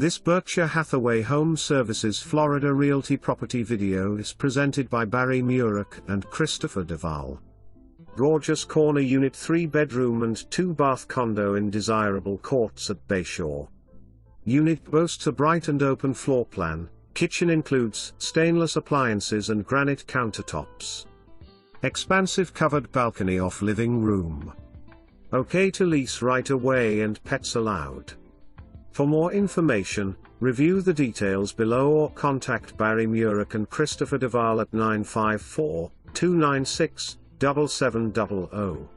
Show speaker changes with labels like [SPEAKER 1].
[SPEAKER 1] This Berkshire Hathaway HomeServices Florida Realty property video is presented by Barry Murac and Christopher DeVall. Gorgeous corner unit 3-bedroom and 2-bath condo in desirable courts at Bayshore. Unit boasts a bright and open floor plan. Kitchen includes stainless appliances and granite countertops. Expansive covered balcony off living room. Okay to lease right away and pets allowed. For more information, review the details below or contact Barry Murac and Christopher DeVall at 954-296-7700.